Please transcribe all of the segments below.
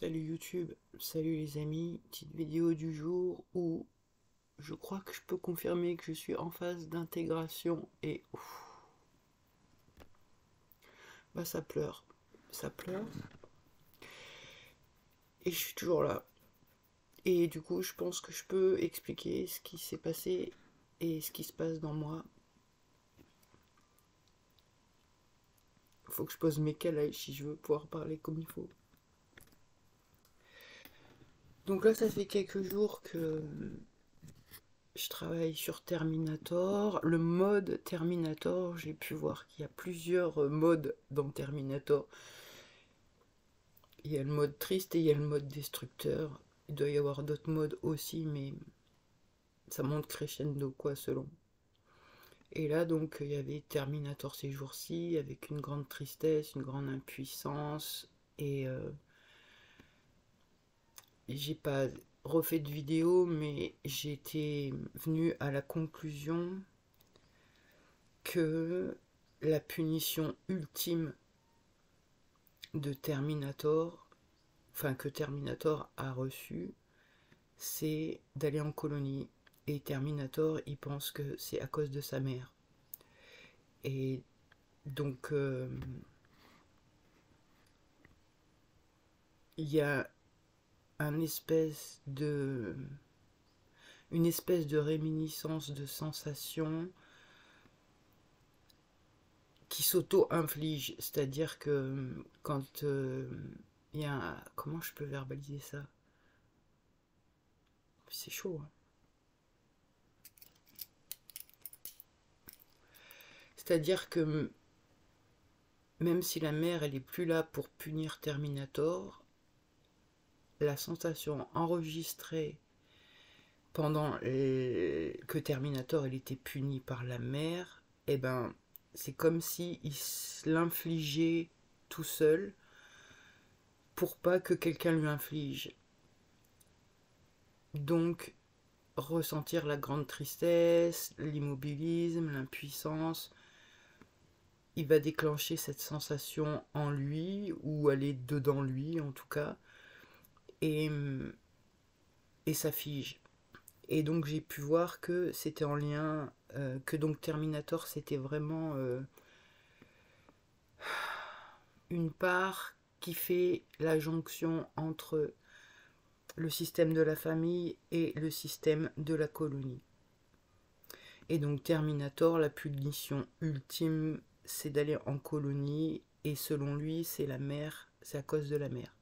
Salut YouTube, salut les amis, petite vidéo du jour où je crois que je peux confirmer que je suis en phase d'intégration et bah ça pleure et je suis toujours là. Et du coup je pense que je peux expliquer ce qui s'est passé et ce qui se passe dans moi. Faut que je pose mes calages si je veux pouvoir parler comme il faut. Donc là ça fait quelques jours que je travaille sur Terminator. Le mode Terminator, j'ai pu voir qu'il y a plusieurs modes dans Terminator. Il y a le mode triste et il y a le mode destructeur. Il doit y avoir d'autres modes aussi, mais ça monte crescendo, quoi, selon. Et là, donc, il y avait Terminator ces jours-ci, avec une grande tristesse, une grande impuissance. Et j'ai pas refait de vidéo, mais j'étais venu à la conclusion que la punition ultime de Terminator, enfin que Terminator a reçu, c'est d'aller en colonie. Et Terminator, il pense que c'est à cause de sa mère. Et donc, il y a une espèce de réminiscence de sensation qui s'auto-inflige. C'est-à-dire que quand il y a comment je peux verbaliser ça? C'est chaud, hein. C'est-à-dire que même si la mère elle est plus là pour punir Terminator, la sensation enregistrée pendant que Terminator elle était puni par la mère, eh ben c'est comme si il l'infligeait tout seul pour pas que quelqu'un lui inflige. Donc ressentir la grande tristesse, l'immobilisme, l'impuissance, il va déclencher cette sensation en lui, ou elle est dedans lui en tout cas, et, et ça fige. Et donc j'ai pu voir que c'était en lien, que donc Terminator c'était vraiment une part qui fait la jonction entre le système de la famille et le système de la colonie. Et donc Terminator, la punition ultime, c'est d'aller en colonie, et selon lui, c'est la mère, c'est à cause de la mère.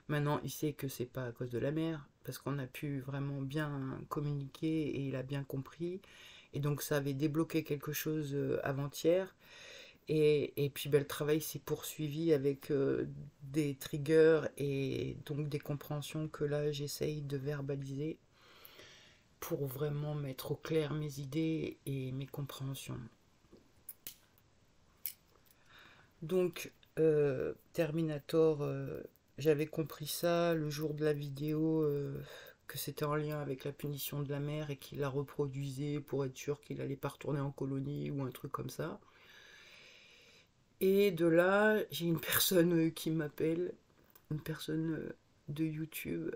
Maintenant, il sait que c'est pas à cause de la mère, parce qu'on a pu vraiment bien communiquer et il a bien compris. Et donc ça avait débloqué quelque chose avant-hier. Et puis ben, le travail s'est poursuivi avec des triggers et donc des compréhensions que là j'essaye de verbaliser pour vraiment mettre au clair mes idées et mes compréhensions. Donc Terminator, j'avais compris ça le jour de la vidéo, que c'était en lien avec la punition de la mère et qu'il la reproduisait pour être sûr qu'il allait pas retourner en colonie ou un truc comme ça. Et de là, j'ai une personne qui m'appelle, une personne de YouTube,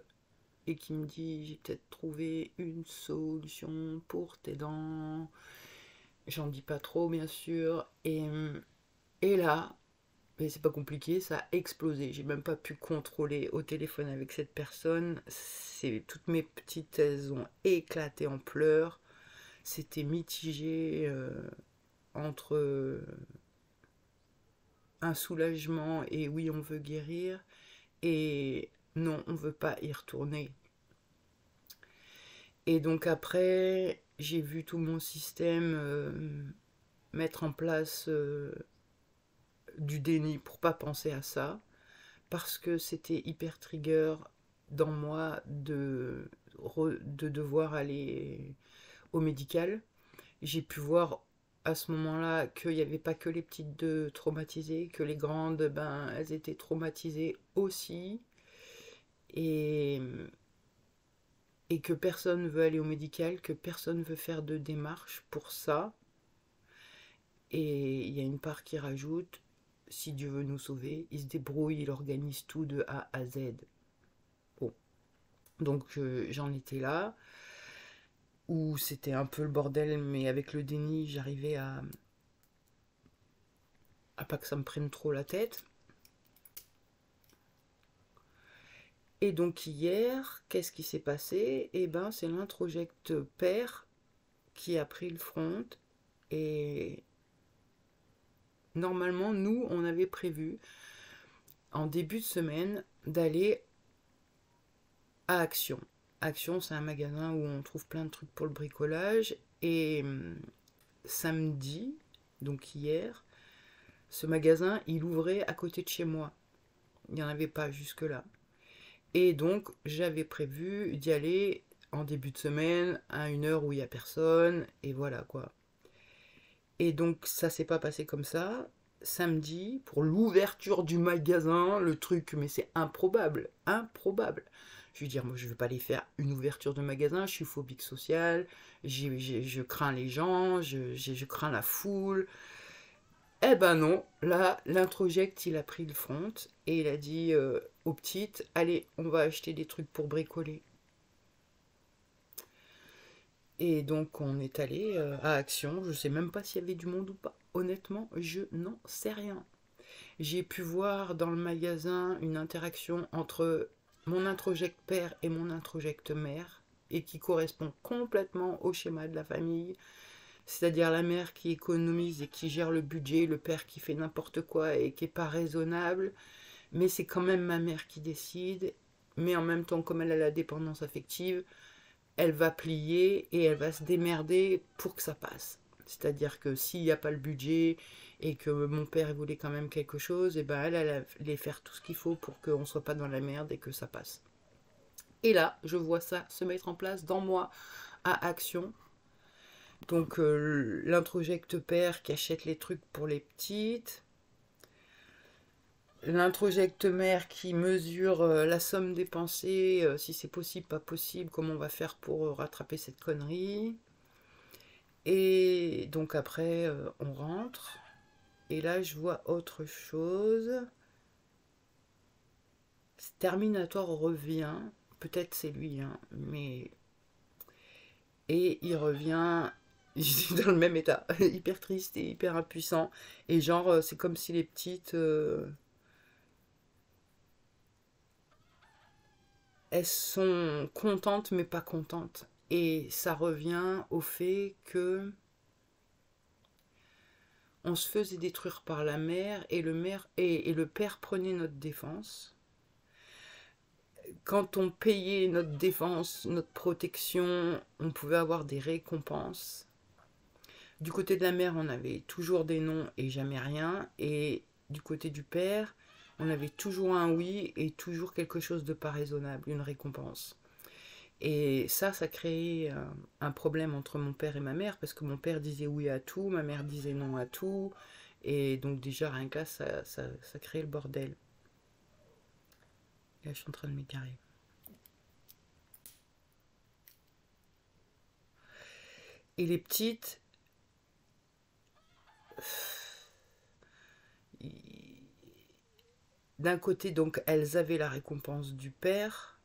et qui me dit j'ai peut-être trouvé une solution pour tes dents. J'en dis pas trop bien sûr. Et là, mais c'est pas compliqué, ça a explosé. J'ai même pas pu contrôler au téléphone avec cette personne. Toutes mes petites, elles ont éclaté en pleurs. C'était mitigé entre un soulagement et oui, on veut guérir, et non, on veut pas y retourner. Et donc après, j'ai vu tout mon système mettre en place du déni pour pas penser à ça, parce que c'était hyper trigger dans moi de devoir aller au médical. J'ai pu voir à ce moment-là qu'il n'y avait pas que les petites deux traumatisées, que les grandes, ben, elles étaient traumatisées aussi, et, et que personne ne veut aller au médical, que personne ne veut faire de démarche pour ça. Et il y a une part qui rajoute, si Dieu veut nous sauver, il se débrouille, il organise tout de A à Z. Donc j'en étais là, où c'était un peu le bordel, mais avec le déni, j'arrivais à pas que ça me prenne trop la tête. Et donc hier, qu'est-ce qui s'est passé? Eh ben, c'est l'introject père qui a pris le front. Et normalement, nous, on avait prévu, en début de semaine, d'aller à Action. Action, c'est un magasin où on trouve plein de trucs pour le bricolage. Et samedi, donc hier, ce magasin, il ouvrait à côté de chez moi. Il n'y en avait pas jusque-là. Et donc, j'avais prévu d'y aller en début de semaine, à une heure où il n'y a personne, et voilà quoi. Et donc, ça s'est pas passé comme ça. Samedi, pour l'ouverture du magasin, le truc, mais c'est improbable, improbable. Je veux dire, moi, je ne vais pas aller faire une ouverture de magasin, je suis phobique sociale, je crains les gens, je crains la foule. Eh ben non, là, l'introject, il a pris le front et il a dit aux petites, allez, on va acheter des trucs pour bricoler. Et donc on est allé à Action, je sais même pas s'il y avait du monde ou pas. Honnêtement, je n'en sais rien. J'ai pu voir dans le magasin une interaction entre mon introject père et mon introject mère, et qui correspond complètement au schéma de la famille. C'est-à-dire la mère qui économise et qui gère le budget, le père qui fait n'importe quoi et qui n'est pas raisonnable. Mais c'est quand même ma mère qui décide. Mais en même temps, comme elle a la dépendance affective, elle va plier et elle va se démerder pour que ça passe. C'est-à-dire que s'il n'y a pas le budget et que mon père voulait quand même quelque chose, et ben elle allait faire tout ce qu'il faut pour qu'on ne soit pas dans la merde et que ça passe. Et là, je vois ça se mettre en place dans moi à Action. Donc l'introject père qui achète les trucs pour les petites. L'introject mère qui mesure la somme dépensée, si c'est possible, pas possible, comment on va faire pour rattraper cette connerie. Et donc après, on rentre. Et là, je vois autre chose. Terminator revient. Peut-être c'est lui, hein, mais... Et il revient dans le même état. Hyper triste et hyper impuissant. Et genre, c'est comme si les petites... elles sont contentes mais pas contentes. Et ça revient au fait que on se faisait détruire par la mère et le père prenait notre défense. Quand on payait notre défense, notre protection, on pouvait avoir des récompenses. Du côté de la mère, on avait toujours des non et jamais rien. Et du côté du père, on avait toujours un oui et toujours quelque chose de pas raisonnable, une récompense. Et ça créait un problème entre mon père et ma mère, parce que mon père disait oui à tout, ma mère disait non à tout. Et donc déjà, rien que là, ça créait le bordel. Là, je suis en train de m'égarer. Et les petites, d'un côté, donc, elles avaient la récompense du père,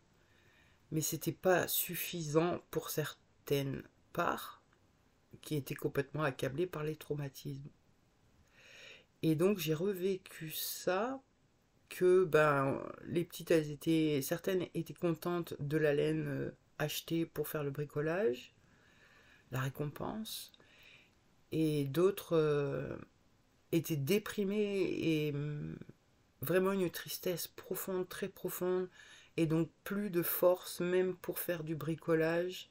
mais c'était pas suffisant pour certaines parts qui étaient complètement accablées par les traumatismes. Et donc, j'ai revécu ça, que ben, les petites, certaines étaient contentes de la laine achetée pour faire le bricolage, la récompense, et d'autres étaient déprimées et vraiment une tristesse profonde, très profonde, et donc plus de force même pour faire du bricolage,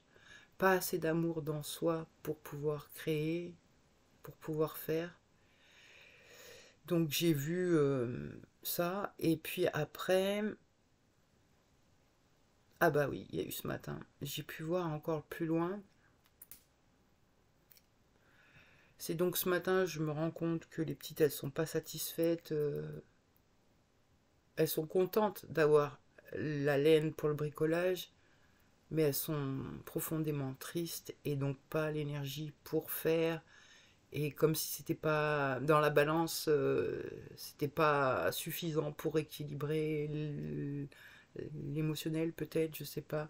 pas assez d'amour dans soi pour pouvoir créer, pour pouvoir faire. Donc j'ai vu ça, et puis après, ah bah oui, il y a eu ce matin, j'ai pu voir encore plus loin. C'est donc ce matin, je me rends compte que les petites, elles sont pas satisfaites, elles sont contentes d'avoir la laine pour le bricolage, mais elles sont profondément tristes et donc pas l'énergie pour faire. Et comme si c'était pas dans la balance, c'était pas suffisant pour équilibrer l'émotionnel peut-être, je sais pas.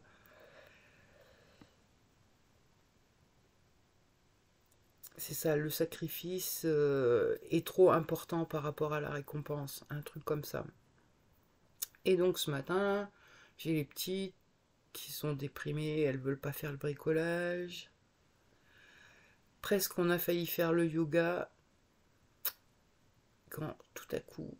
C'est ça, le sacrifice est trop important par rapport à la récompense, un truc comme ça. Et donc ce matin, j'ai les petites qui sont déprimées, elles veulent pas faire le bricolage. Presque on a failli faire le yoga quand tout à coup,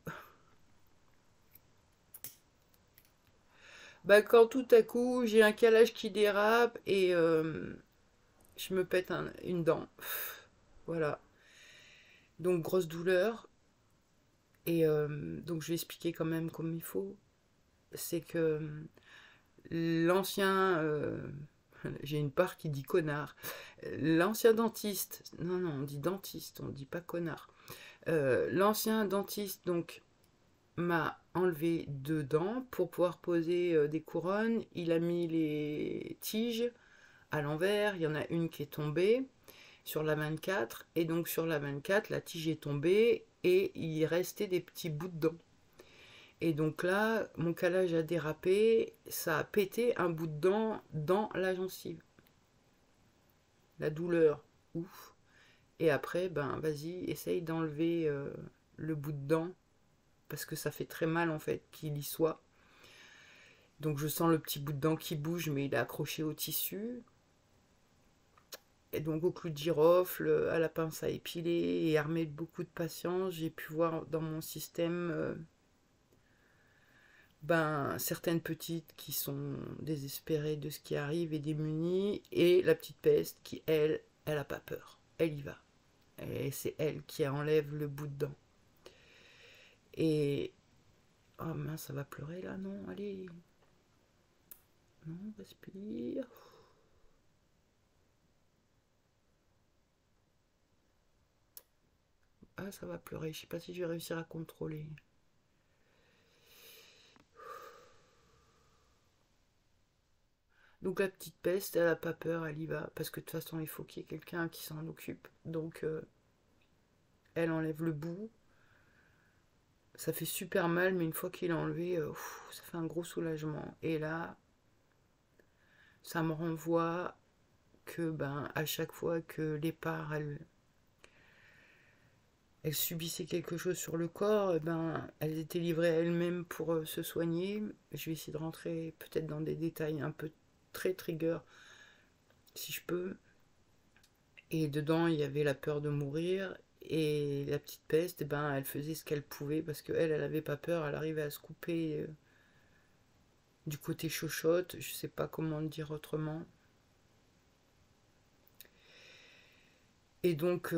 quand tout à coup j'ai un calage qui dérape et je me pète une dent. Voilà. Donc grosse douleur. Et donc je vais expliquer quand même comme il faut. C'est que l'ancien... j'ai une part qui dit connard. L'ancien dentiste... Non, non, on dit dentiste, on dit pas connard. L'ancien dentiste, donc, m'a enlevé 2 dents pour pouvoir poser des couronnes. Il a mis les tiges à l'envers. Il y en a une qui est tombée sur la 24. Et donc sur la 24, la tige est tombée et il restait des petits bouts de dents. Et donc là, mon calage a dérapé, ça a pété un bout de dent dans la gencive. La douleur, ouf. Et après, ben vas-y, essaye d'enlever le bout de dent, parce que ça fait très mal en fait qu'il y soit. Donc je sens le petit bout de dent qui bouge, mais il est accroché au tissu. Et donc au clou de girofle, à la pince à épiler, et armé de beaucoup de patience, j'ai pu voir dans mon système certaines petites qui sont désespérées de ce qui arrive et démunies, et la petite peste qui, elle a pas peur. Elle y va. Et c'est elle qui enlève le bout de dent. Et... Oh mince, ça va pleurer là, non? Allez. Non, respire. Ah, ça va pleurer. Je sais pas si je vais réussir à contrôler. Donc la petite peste, elle a pas peur, elle y va. Parce que de toute façon, il faut qu'il y ait quelqu'un qui s'en occupe. Donc elle enlève le bout. Ça fait super mal, mais une fois qu'il est enlevé, ça fait un gros soulagement. Et là, ça me renvoie que à chaque fois que les parts, elles subissaient quelque chose sur le corps, elles étaient livrées à elles-mêmes pour se soigner. Je vais essayer de rentrer peut-être dans des détails un peu très trigger, si je peux. Et dedans, il y avait la peur de mourir. Et la petite peste, elle faisait ce qu'elle pouvait parce qu'elle, elle avait pas peur. Elle arrivait à se couper du côté chochotte. Je sais pas comment le dire autrement. Et donc,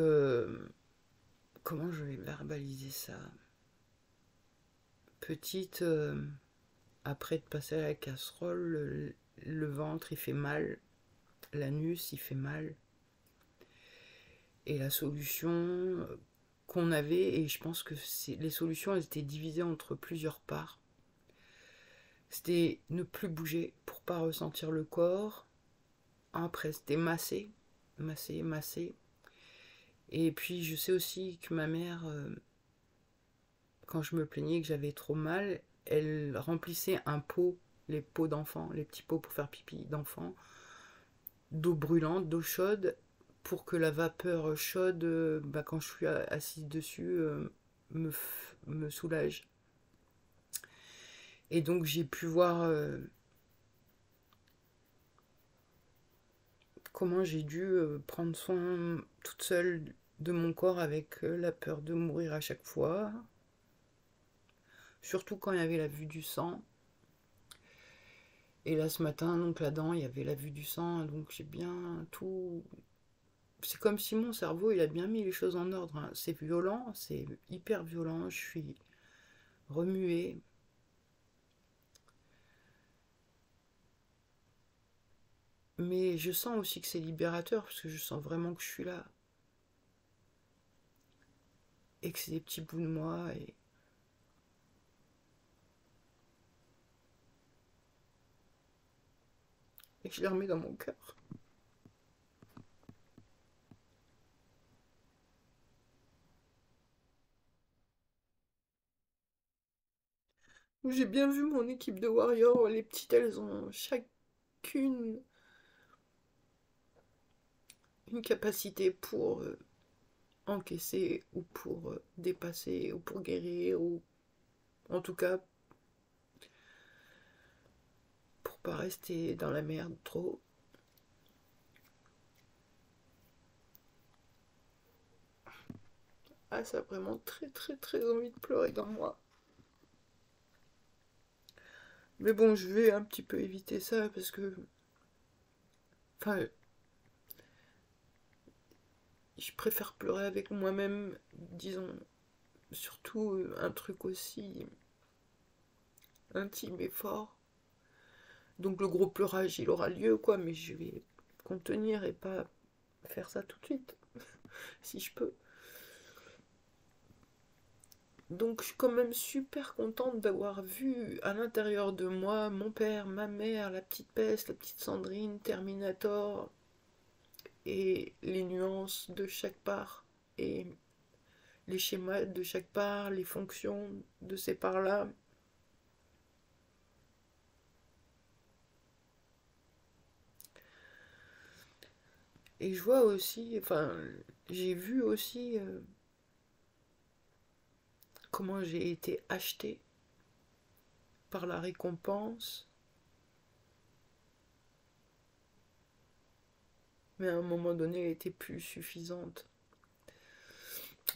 comment je vais verbaliser ça? Petite, après de passer à la casserole, le ventre il fait mal, l'anus il fait mal. Et la solution qu'on avait, et je pense que les solutions elles étaient divisées entre plusieurs parts, c'était ne plus bouger pour pas ressentir le corps. Après c'était masser, masser, masser. Et puis je sais aussi que ma mère, quand je me plaignais que j'avais trop mal, elle remplissait un pot, les pots d'enfants, les petits pots pour faire pipi d'enfants, d'eau brûlante, d'eau chaude, pour que la vapeur chaude, quand je suis assise dessus, me, me soulage. Et donc j'ai pu voir comment j'ai dû prendre soin toute seule de mon corps avec la peur de mourir à chaque fois. Surtout quand il y avait la vue du sang. Et là ce matin, donc là-dedans, il y avait la vue du sang, donc j'ai bien tout. C'est comme si mon cerveau, il a bien mis les choses en ordre, hein. C'est violent, c'est hyper violent, je suis remuée. Mais je sens aussi que c'est libérateur, parce que je sens vraiment que je suis là. Et que c'est des petits bouts de moi, et que je les remets dans mon cœur. J'ai bien vu mon équipe de Warriors, les petites, elles ont chacune une capacité pour encaisser ou pour dépasser ou pour guérir ou en tout cas pour pas rester dans la merde trop. Ah, ça a vraiment très très très envie de pleurer dans moi. Mais bon, je vais un petit peu éviter ça parce que... Enfin, je préfère pleurer avec moi-même, disons, surtout un truc aussi intime et fort. Donc le gros pleurage, il aura lieu, quoi, mais je vais contenir et pas faire ça tout de suite, si je peux. Donc je suis quand même super contente d'avoir vu à l'intérieur de moi mon père, ma mère, la petite Peste, la petite Sandrine, Terminator et les nuances de chaque part et les schémas de chaque part, les fonctions de ces parts-là. Et je vois aussi, enfin, j'ai vu aussi comment j'ai été achetée par la récompense, mais à un moment donné, elle était plus suffisante.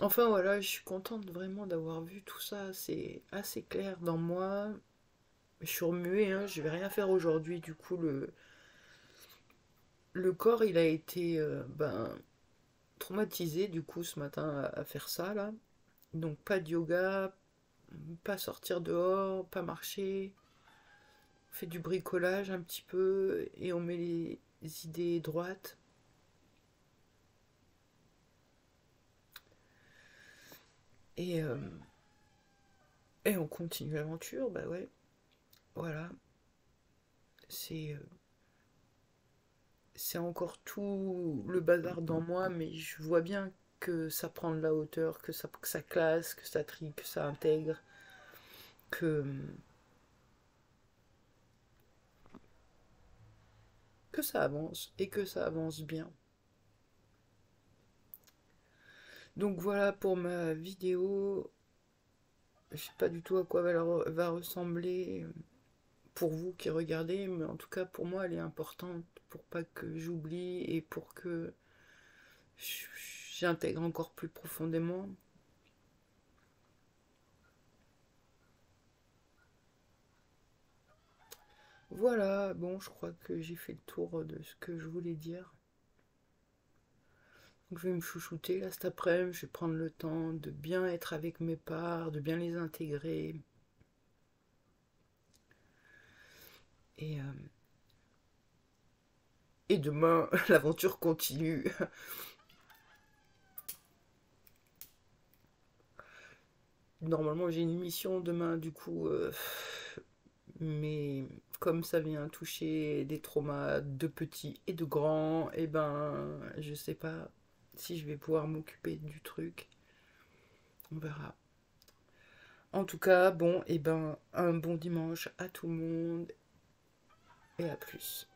Enfin voilà, je suis contente vraiment d'avoir vu tout ça, c'est assez clair dans moi. Je suis remuée, hein, je vais rien faire aujourd'hui, du coup le corps il a été traumatisé du coup ce matin à faire ça là. Donc pas de yoga, pas sortir dehors, pas marcher, on fait du bricolage un petit peu et on met les idées droites. Et, euh, et on continue l'aventure, bah ouais, voilà. C'est c'est encore tout le bazar dans moi, mais je vois bien que ça prend de la hauteur, que ça classe, que ça trie, que ça intègre, que, que ça avance et que ça avance bien. Donc voilà pour ma vidéo. Je sais pas du tout à quoi elle va ressembler pour vous qui regardez, mais en tout cas pour moi elle est importante pour pas que j'oublie et pour que j'intègre encore plus profondément. Voilà, bon, je crois que j'ai fait le tour de ce que je voulais dire. Donc je vais me chouchouter là cet après-midi, je vais prendre le temps de bien être avec mes parts, de bien les intégrer. Et, euh, et demain, l'aventure continue. Normalement, j'ai une mission demain, du coup, mais comme ça vient toucher des traumas de petits et de grands, et ben, je sais pas si je vais pouvoir m'occuper du truc. On verra. En tout cas, bon, et ben, un bon dimanche à tout le monde et à plus.